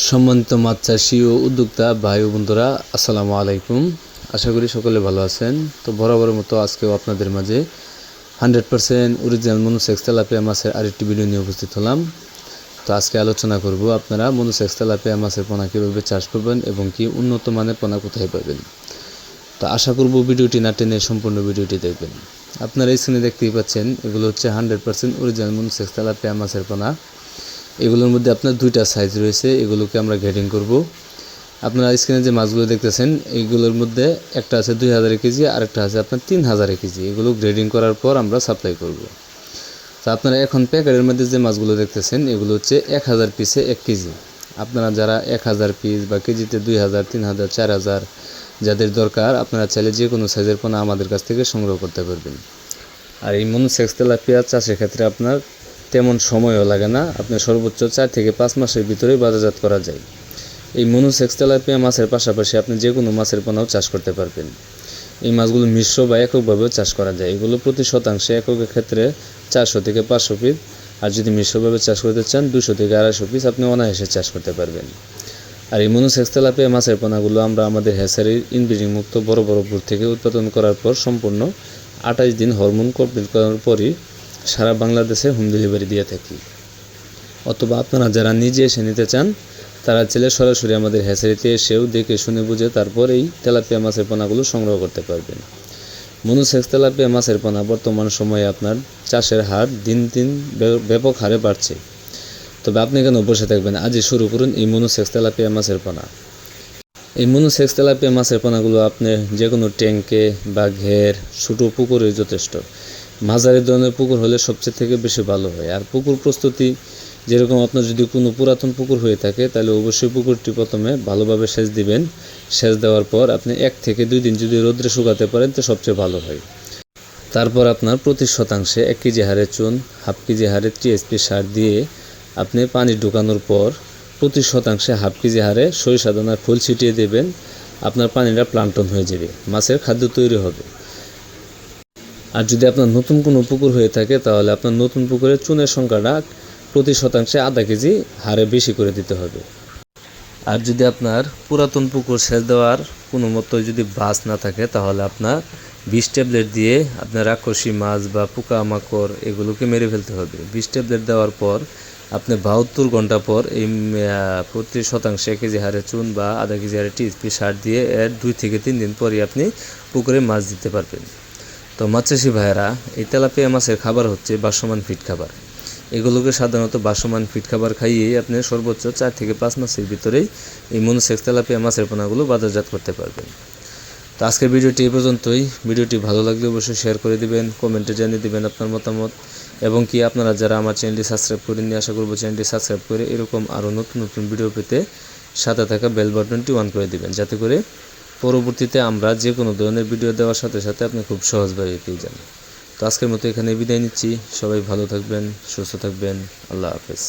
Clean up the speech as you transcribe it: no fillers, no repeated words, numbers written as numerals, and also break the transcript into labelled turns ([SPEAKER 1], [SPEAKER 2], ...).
[SPEAKER 1] সম্মানিত মাছ চাষি ও উদ্যোক্তা ভাই ও বন্ধুরা, আসসালামু আলাইকুম। আশা করি সকলে ভালো আছেন। তো বরাবরের মতো আজকেও আপনাদের মাঝে 100% অরিজিনাল মনোসেক্স তেলাপিয়া মাছের আরেকটি ভিডিও নিয়ে উপস্থিত হলাম। তো আজকে আলোচনা করব আপনারা মনোসেক্স তেলাপিয়া মাছের পোনা কীভাবে চাষ করবেন এবং কি উন্নত মানের পোনা কোথায় পাবেন। তো আশা করব ভিডিওটি না টেনে সম্পূর্ণ ভিডিওটি দেখবেন। আপনারা স্ক্রিনে দেখতেই পাচ্ছেন, এগুলো হচ্ছে 100% অরিজিনাল মনোসেক্স তেলাপিয়া মাছের পোনা। এগুলোর মধ্যে আপনার দুইটা সাইজ রয়েছে, এগুলোকে আমরা গ্রেডিং করব। আপনারা স্ক্রিনে যে মাছগুলো দেখতেছেন, এইগুলোর মধ্যে একটা আছে 2000 কেজি আর একটা আছে আপনার 3000 কেজি। এগুলো গ্রেডিং করার পর আমরা সাপ্লাই করব। তো আপনারা এখন প্যাকেটের মধ্যে যে মাছগুলো দেখতেছেন, এগুলো হচ্ছে 1000 পিসে 1 কেজি। আপনারা যারা 1000 পিস বা কেজিতে 2000, 3000, 4000 যাদের দরকার, আপনারা চাইলে যে কোনো সাইজের পোনা আমাদের কাছ থেকে সংগ্রহ করতে পারবেন। আর এই মনোসেক্স তেলাপিয়া চাষের ক্ষেত্রে আপনার তেমন সময়ও লাগে না, আপনার সর্বোচ্চ 4 থেকে 5 মাসের ভিতরেই বাজারজাত করা যায়। এই মনোসেক্স তেলাপিয়া মাছের পাশাপাশি আপনি যে কোনো মাছের পোনাও চাষ করতে পারবেন। এই মাছগুলো মিশ্র বা এককভাবেও চাষ করা যায়। এগুলো প্রতি শতাংশে এককের ক্ষেত্রে 400 থেকে 500 পিস, আর যদি মিশ্রভাবে চাষ করতে চান 200 থেকে 250 পিস আপনি অনায়াসে চাষ করতে পারবেন। আর এই মনোসেক্স তেলাপিয়া মাছের পোনাগুলো আমরা আমাদের হ্যাচারির ইনব্রিডিং মুক্ত বড় বড় বুট থেকে উৎপাদন করার পর সম্পূর্ণ 28 দিন হরমোন কমপ্লিট করার পরই সারা বাংলাদেশে হোম ডেলিভারি দিয়ে থাকি। অথবা আপনারা যারা নিজে এসে নিতে চান, তারা চাইলে সরাসরি আমাদের হ্যাচারিতে এসেও দেখে শুনে বুঝে তারপর এই তেলাপিয়া মাছের পোনাগুলো সংগ্রহ করতে পারবেন। মনোসেক্স তেলাপিয়া মাছের পোনা বর্তমান সময়ে আপনার চাষের হার দিন দিন ব্যাপক হারে বাড়ছে। তবে আপনি কেন বসে থাকবেন, আজই শুরু করুন এই মনোসেক্স তেলাপিয়া মাছের পোনা। এই মনোসেক্স তেলাপিয়া মাছের পোনাগুলো আপনি যে কোনো ট্যাঙ্কে বা ঘের, ছোটো পুকুরে যথেষ্ট। মাঝারি ধরনের পুকুর হলে সবচেয়ে থেকে বেশি ভালো হয়। আর পুকুর প্রস্তুতি যেরকম, আপনার যদি কোনো পুরাতন পুকুর হয়ে থাকে তাহলে অবশ্যই পুকুরটি প্রথমে ভালোভাবে সেচ দিবেন। সেচ দেওয়ার পর আপনি 1 থেকে 2 দিন যদি রোদ্রে শুকাতে পারেন তো সবচেয়ে ভালো হয়। তারপর আপনার প্রতি শতাংশে 1 কেজি হারে চুন, হাফ কেজি হারে টিএসপি সার দিয়ে আপনি পানি ঢোকানোর পর প্রতি শতাংশে হাফ কেজি হারে সরিষা দানার ফুল ছিটিয়ে দেবেন। আপনার পানিটা প্লান্টন হয়ে যাবে, মাছের খাদ্য তৈরি হবে। আর যদি আপনার নতুন কোনো পুকুর হয়ে থাকে তাহলে আপনার নতুন পুকুরের চুনের সংখ্যাটা প্রতি শতাংশে আধা কেজি হারে বেশি করে দিতে হবে। আর যদি আপনার পুরাতন পুকুর সেচ দেওয়ার কোনো মতো যদি বাস না থাকে তাহলে আপনার 20 ট্যাবলেট দিয়ে আপনার রাক্ষসী মাছ বা পোকামাকড় এগুলোকে মেরে ফেলতে হবে। 20 ট্যাবলেট দেওয়ার পর আপনি 72 ঘন্টা পর এই প্রতি শতাংশে 1 কেজি হারে চুন বা আধা কেজি হারে টিএসপি সার দিয়ে এর 2 থেকে 3 দিন পরই আপনি পুকুরে মাছ দিতে পারবেন। তো মাছ চাষি ভাইয়েরা, এই তেলাপিয়া মাছের খাবার হচ্ছে বাসমান ফিড খাবার। এগুলোকে সাধারণত বাসমান ফিড খাবার খাইয়েই আপনি সর্বোচ্চ 4 থেকে 5 মাসের ভিতরেই এই মনোসেক্স তেলাপিয়া মাছের পোনাগুলো বাজারজাত করতে পারবেন। তো আজকের ভিডিওটি এই পর্যন্তই। ভিডিওটি ভালো লাগলে অবশ্যই শেয়ার করে দিবেন, কমেন্টে জানিয়ে দিবেন আপনার মতামত, এবং কি আপনারা যারা আমার চ্যানেলটি সাবস্ক্রাইব করেননি, আশা করব চ্যানেলটি সাবস্ক্রাইব করে এরকম আরও নতুন নতুন ভিডিও পেতে সাথে থাকা বেল বাটনটি অন করে দিবেন, যাতে করে পরবর্তীতে আমরা যে কোনো ধরনের ভিডিও দেওয়ার সাথে সাথে আপনি খুব সহজভাবে পেয়ে যান। তো আজকের মতো এখানে বিদায় নিচ্ছি। সবাই ভালো থাকবেন, সুস্থ থাকবেন। আল্লাহ হাফেজ।